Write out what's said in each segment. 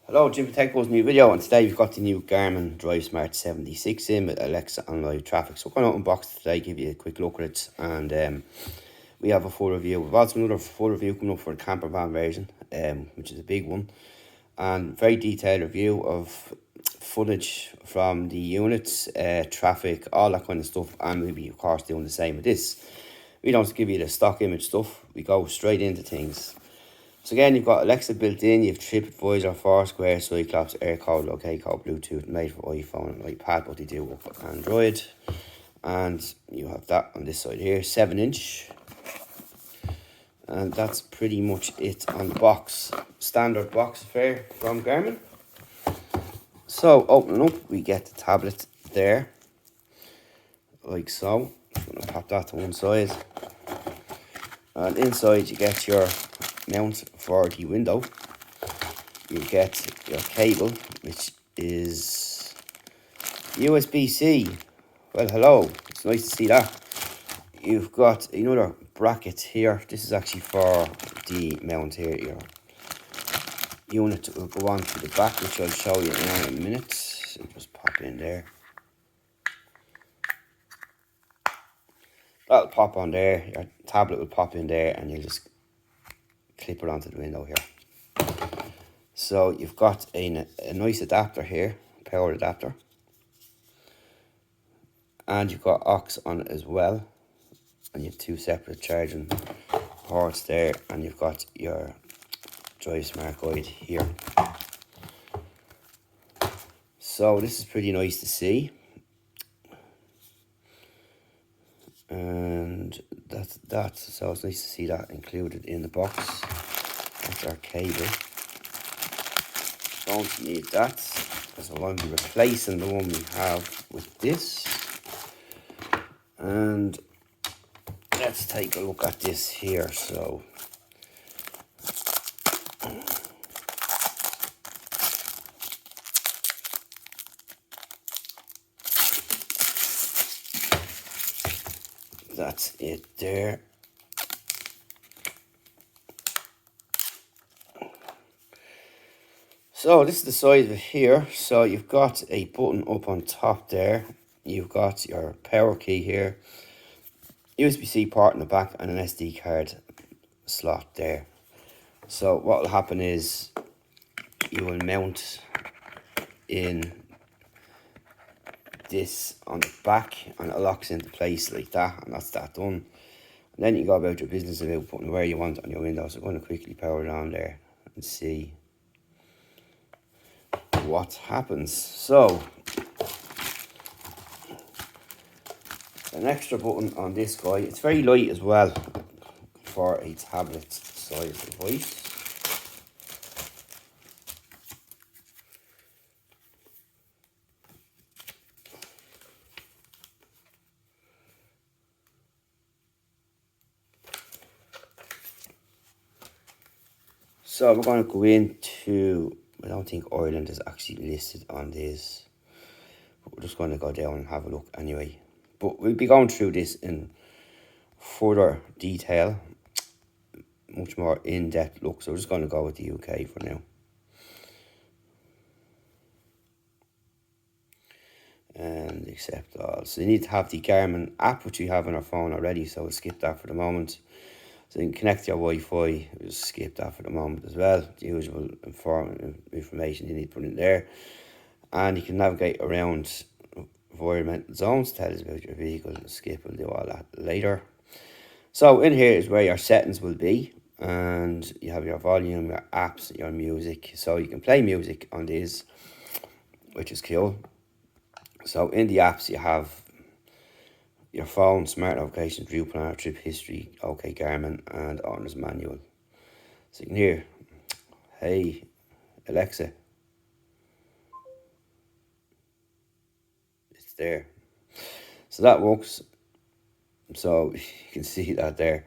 Hello, Jim Potaco's new video, and today we've got the new Garmin Drive Smart 76 in with Alexa and live traffic. So we're going to unbox it today, give you a quick look at it, and we have a full review. We've also another full review coming up for the camper van version, which is a big one, and very detailed review of footage from the units, traffic, all that kind of stuff, and we'll be of course doing the same with this. We don't give you the stock image stuff, we go straight into things. So again, you've got Alexa built in, you've TripAdvisor, Foursquare, Cyclops, AirCode, Locatecode, Bluetooth, made for iPhone and iPad, but they do work for Android. And you have that on this side here, 7-inch. And that's pretty much it on the box. Standard box fare from Garmin. So opening up, we get the tablet there, like so. I'm going to pop that to one side. And inside you get your mount for the window. You get your cable, which is USB-C. Well, hello, it's nice to see that. You've got another bracket here. This is actually for the mount here. Your unit will go on to the back, which I'll show you in a minute. So just pop in there. That'll pop on there. Your tablet will pop in there, and you'll just clip it onto the window here. So you've got a nice adapter here, power adapter, and you've got aux on it as well, and you have two separate charging ports there, and you've got your Drive Smart Guide here. So this is pretty nice to see, and that's that. So it's nice to see that included in the box. That's our cable. Don't need that, because I'm going to be replacing the one we have with this. And let's take a look at this here. So that's it there. So this is the size of it here. So you've got a button up on top there. You've got your power key here, USB-C port in the back, and an SD card slot there. So what will happen is you will mount in this on the back, and it locks into place like that, and that's that done. And then you go about your business about putting where you want on your window. So I'm going to quickly power it on there and see what happens. So an extra button on this guy. It's very light as well for a tablet size device. So we're going to go into, I don't think Ireland is actually listed on this, but we're just going to go down and have a look anyway. But we'll be going through this in further detail, much more in-depth look. So we're just going to go with the UK for now. And accept all. So you need to have the Garmin app, which you have on our phone already, so we'll skip that for the moment. So you can connect your Wi-Fi, we'll skip that for the moment as well. The usual information you need to put in there. And you can navigate around environmental zones, tell us about your vehicle, skip, we'll do all that later. So in here is where your settings will be, and you have your volume, your apps, your music. So you can play music on these, which is cool. So in the apps you have your phone, smart notifications, view planner, trip history, OK Garmin, and owner's manual. So you can hear, hey Alexa, it's there. So that works. So you can see that there.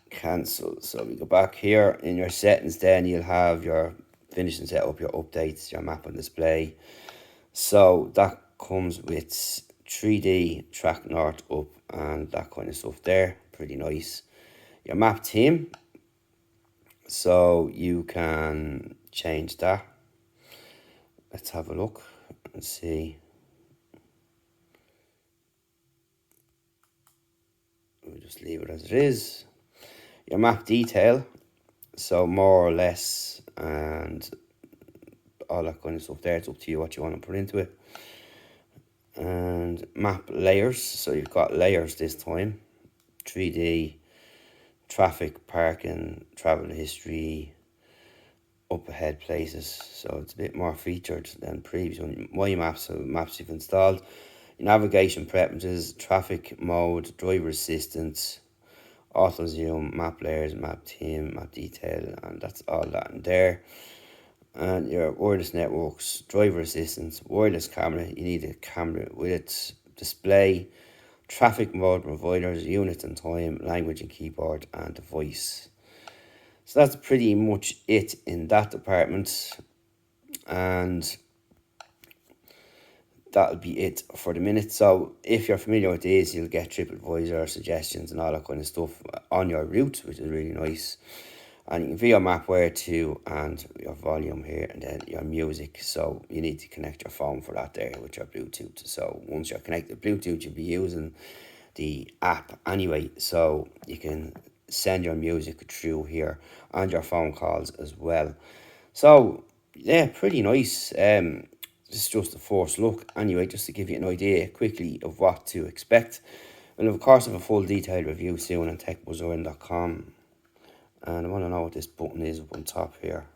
Cancel. So we go back here in your settings, then you'll have your finish and set up your updates, your map and display. So that comes with 3D track north up and that kind of stuff there. Pretty nice. Your map theme. So you can change that. Let's have a look and see. We'll just leave it as it is. Your map detail, so more or less, and all that kind of stuff there. It's up to you what you want to put into it. And map layers, so you've got layers this time. 3D, traffic, parking, travel history, up ahead places, so it's a bit more featured than previous one. My maps, so maps you've installed, navigation preferences, traffic mode, driver assistance, auto zoom, map layers, map theme, map detail, and that's all that in there. And your wireless networks, driver assistance, wireless camera, you need a camera with it, display, traffic mode providers, units and time, language and keyboard, and device. So that's pretty much it in that department, and that'll be it for the minute. So if you're familiar with these, you'll get TripAdvisor suggestions and all that kind of stuff on your route, which is really nice. And you can view your map where to and your volume here, and then your music. So you need to connect your phone for that there with your Bluetooth. So once you're connected to Bluetooth, you'll be using the app anyway, so you can send your music through here and your phone calls as well. So yeah, pretty nice. This is just a first look anyway, just to give you an idea quickly of what to expect. And of course, I have a full detailed review soon on techbuzzern.com. And I want to know what this button is up on top here.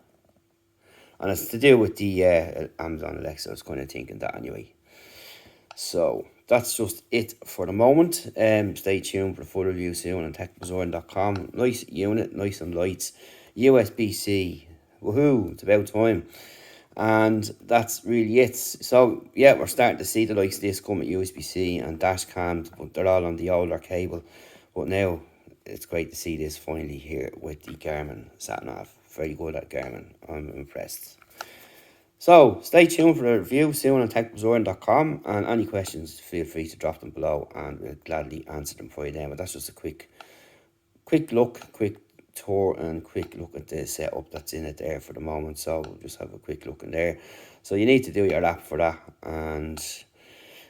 And it's to do with the Amazon Alexa. I was kind of thinking that anyway. So that's just it for the moment. Stay tuned for the full review soon on techbuzzern.com. Nice unit, nice and light. USB-C. Woohoo, it's about time. And that's really it. So yeah, we're starting to see the likes of this come with USB-C and dash cams, but they're all on the older cable. But now it's great to see this finally here with the Garmin SatNav. Very good at Garmin. I'm impressed. So stay tuned for the review soon on techbuzzern.com, and any questions, feel free to drop them below and we'll gladly answer them for you then. But that's just a quick look, quick tour and quick look at the setup that's in it there for the moment. So we'll just have a quick look in there. So you need to do your app for that, and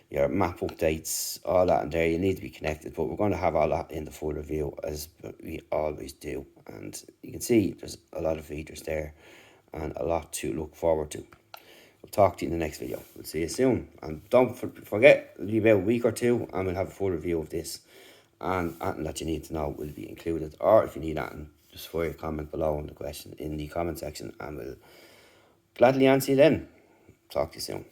your map updates, all that in there. You need to be connected, but we're going to have all that in the full review as we always do. And you can see there's a lot of features there and a lot to look forward to. We'll talk to you in the next video. We'll see you soon. And don't forget, it'll be about a week or two and we'll have a full review of this. And anything that you need to know will be included. Or if you need anything, just fire a comment below on the question in the comment section and we'll gladly answer you then. Talk to you soon.